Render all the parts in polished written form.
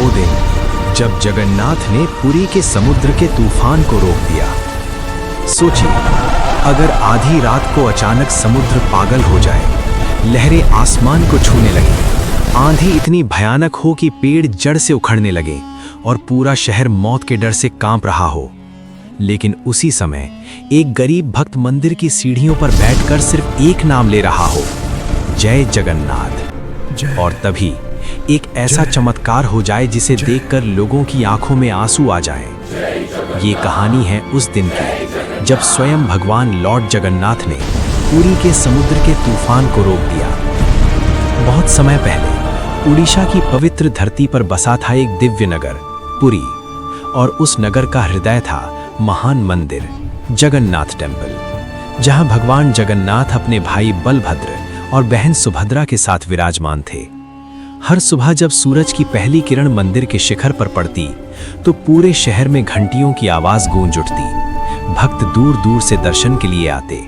वो दिन जब जगन्नाथ ने पुरी के समुद्र के तूफान को रोक दिया। सोचिए, अगर आधी रात को अचानक समुद्र पागल हो जाए, लहरें आसमान को छूने लगें, आंधी इतनी भयानक हो कि पेड़ जड़ से उखड़ने लगे और पूरा शहर मौत के डर से कांप रहा हो। लेकिन उसी समय एक गरीब भक्त मंदिर की सीढ़ियों पर बैठकर सिर्फ एक नाम ले रहा हो, जय जगन्नाथ। और तभी एक ऐसा चमत्कार हो जाए जिसे देखकर लोगों की आंखों में आंसू आ जाएं। ये कहानी है उस दिन की जब स्वयं भगवान लॉर्ड जगन्नाथ ने पुरी के समुद्र के तूफान को रोक दिया। बहुत समय पहले उड़ीसा की पवित्र धरती पर बसा था एक दिव्य नगर पुरी, और उस नगर का हृदय था महान मंदिर जगन्नाथ टेम्पल, जहां भगवान जगन्नाथ अपने भाई बलभद्र और बहन सुभद्रा के साथ विराजमान थे। हर सुबह जब सूरज की पहली किरण मंदिर के शिखर पर पड़ती तो पूरे शहर में घंटियों की आवाज गूंज उठती। भक्त दूर दूर से दर्शन के लिए आते।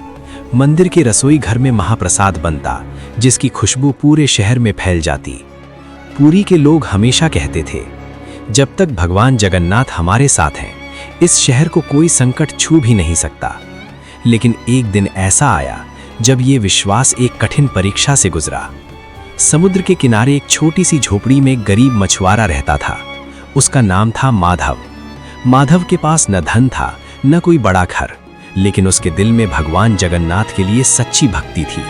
मंदिर के रसोई घर में महाप्रसाद बनता, जिसकी खुशबू पूरे शहर में फैल जाती। पुरी के लोग हमेशा कहते थे, जब तक भगवान जगन्नाथ हमारे साथ हैं, इस शहर को कोई संकट छू भी नहीं सकता। लेकिन एक दिन ऐसा आया जब ये विश्वास एक कठिन परीक्षा से गुजरा। समुद्र के किनारे एक छोटी सी झोपड़ी में एक गरीब मछुआरा रहता था। उसका नाम था माधव। माधव के पास न धन था न कोई बड़ा घर, लेकिन उसके दिल में भगवान जगन्नाथ के लिए सच्ची भक्ति थी।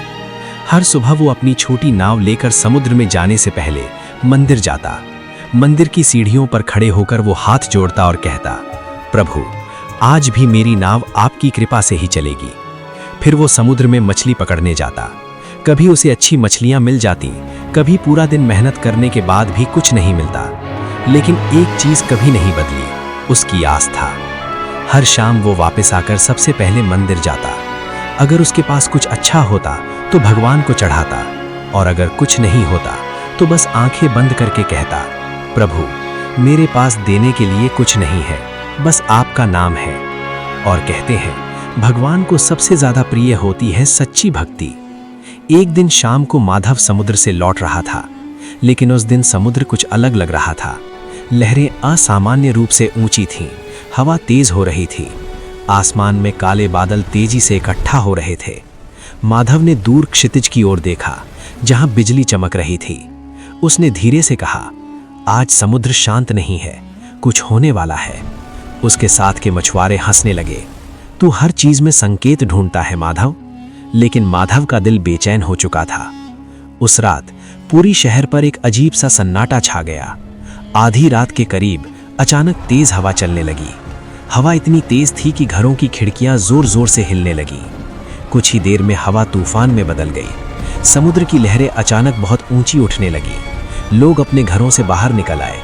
हर सुबह वो अपनी छोटी नाव लेकर समुद्र में जाने से पहले मंदिर जाता। मंदिर की सीढ़ियों पर खड़े होकर वो हाथ जोड़ता और कहता, प्रभु, आज भी मेरी नाव आपकी कृपा से ही चलेगी। फिर वो समुद्र में मछली पकड़ने जाता। कभी उसे अच्छी मछलियां मिल जाती, कभी पूरा दिन मेहनत करने के बाद भी कुछ नहीं मिलता। लेकिन एक चीज कभी नहीं बदली, उसकी आस्था। हर शाम वो वापस आकर सबसे पहले मंदिर जाता। अगर उसके पास कुछ अच्छा होता तो भगवान को चढ़ाता, और अगर कुछ नहीं होता तो बस आंखें बंद करके कहता, प्रभु, मेरे पास देने के लिए कुछ नहीं है, बस आपका नाम है। और कहते हैं, भगवान को सबसे ज्यादा प्रिय होती है सच्ची भक्ति। एक दिन शाम को माधव समुद्र से लौट रहा था, लेकिन उस दिन समुद्र कुछ अलग लग रहा था। लहरें असामान्य रूप से ऊंची थीं, हवा तेज हो रही थी, आसमान में काले बादल तेजी से इकट्ठा हो रहे थे। माधव ने दूर क्षितिज की ओर देखा, जहां बिजली चमक रही थी। उसने धीरे से कहा, आज समुद्र शांत नहीं है, कुछ होने वाला है। उसके साथ के मछुआरे हंसने लगे, तू हर चीज में संकेत ढूंढता है माधव। लेकिन माधव का दिल बेचैन हो चुका था। उस रात पूरी शहर पर एक अजीब सा सन्नाटा छा गया। आधी रात के करीब अचानक तेज हवा चलने लगी। हवा इतनी तेज थी कि घरों की खिड़कियां जोर जोर से हिलने लगी। कुछ ही देर में हवा तूफान में बदल गई। समुद्र की लहरें अचानक बहुत ऊंची उठने लगी। लोग अपने घरों से बाहर निकल आए।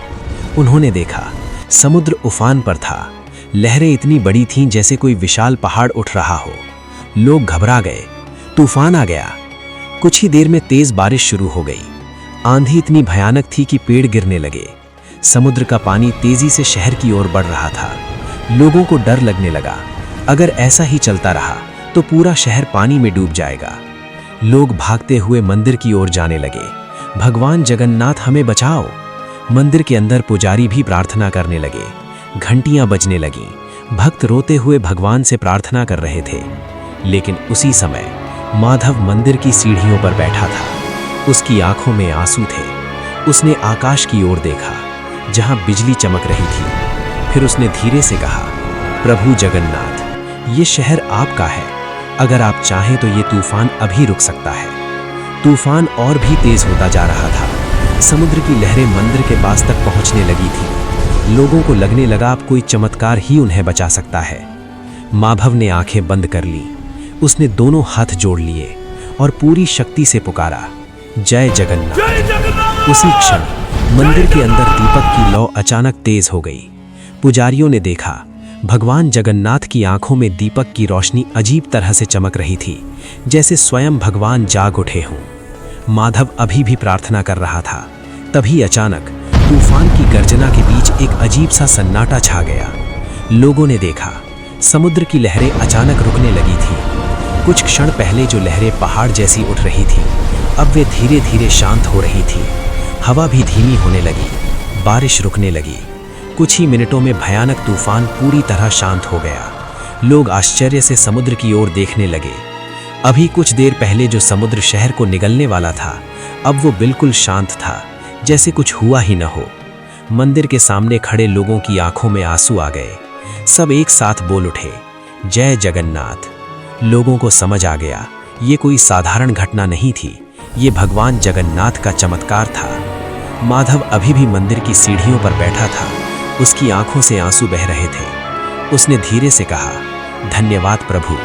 उन्होंने देखा, समुद्र उफान पर था। लहरें इतनी बड़ी थीं जैसे कोई विशाल पहाड़ उठ रहा हो। लोग घबरा गए। तूफान आ गया। कुछ ही देर में तेज बारिश शुरू हो गई। आंधी इतनी भयानक थी कि पेड़ गिरने लगे। समुद्र का पानी तेजी से शहर की ओर बढ़ रहा था। लोगों को डर लगने लगा, अगर ऐसा ही चलता रहा तो पूरा शहर पानी में डूब जाएगा। लोग भागते हुए मंदिर की ओर जाने लगे, भगवान जगन्नाथ हमें बचाओ। मंदिर के अंदर पुजारी भी प्रार्थना करने लगे। घंटियां बजने लगीं। भक्त रोते हुए भगवान से प्रार्थना कर रहे थे। लेकिन उसी समय माधव मंदिर की सीढ़ियों पर बैठा था। उसकी आंखों में आंसू थे। उसने आकाश की ओर देखा, जहां बिजली चमक रही थी। फिर उसने धीरे से कहा, प्रभु जगन्नाथ, ये शहर आपका है। अगर आप चाहें तो ये तूफान अभी रुक सकता है। तूफान और भी तेज होता जा रहा था। समुद्र की लहरें मंदिर के पास तक पहुंचने लगी थी। लोगों को लगने लगा अब कोई चमत्कार ही उन्हें बचा सकता है। माधव ने आंखें बंद कर ली। उसने दोनों हाथ जोड़ लिए और पूरी शक्ति से पुकारा, जय जगन्नाथ। उसी क्षण मंदिर के अंदर दीपक की लौ अचानक तेज हो गई। पुजारियों ने देखा, भगवान जगन्नाथ की आंखों में दीपक की रोशनी अजीब तरह से चमक रही थी, जैसे स्वयं भगवान जाग उठे हों। माधव अभी भी प्रार्थना कर रहा था। तभी अचानक तूफान की गर्जना के बीच एक अजीब सा सन्नाटा छा गया। लोगों ने देखा, समुद्र की लहरें अचानक रुकने लगी थी। कुछ क्षण पहले जो लहरें पहाड़ जैसी उठ रही थी, अब वे धीरे धीरे शांत हो रही थी। हवा भी धीमी होने लगी। बारिश रुकने लगी। कुछ ही मिनटों में भयानक तूफान पूरी तरह शांत हो गया। लोग आश्चर्य से समुद्र की ओर देखने लगे। अभी कुछ देर पहले जो समुद्र शहर को निगलने वाला था, अब वो बिल्कुल शांत था, जैसे कुछ हुआ ही न हो। मंदिर के सामने खड़े लोगों की आंखों में आंसू आ गए। सब एक साथ बोल उठे, जय जगन्नाथ। लोगों को समझ आ गया, ये कोई साधारण घटना नहीं थी, ये भगवान जगन्नाथ का चमत्कार था। माधव अभी भी मंदिर की सीढ़ियों पर बैठा था, उसकी आंखों से आंसू बह रहे थे। उसने धीरे से कहा, धन्यवाद प्रभु,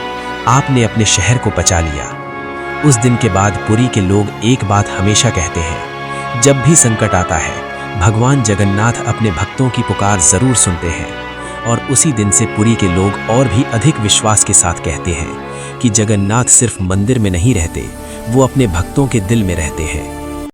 आपने अपने शहर को बचा लिया। उस दिन के बाद पुरी के लोग एक बात हमेशा कहते हैं, जब भी संकट आता है भगवान जगन्नाथ अपने भक्तों की पुकार जरूर सुनते हैं। और उसी दिन से पुरी के लोग और भी अधिक विश्वास के साथ कहते हैं कि जगन्नाथ सिर्फ मंदिर में नहीं रहते, वो अपने भक्तों के दिल में रहते हैं।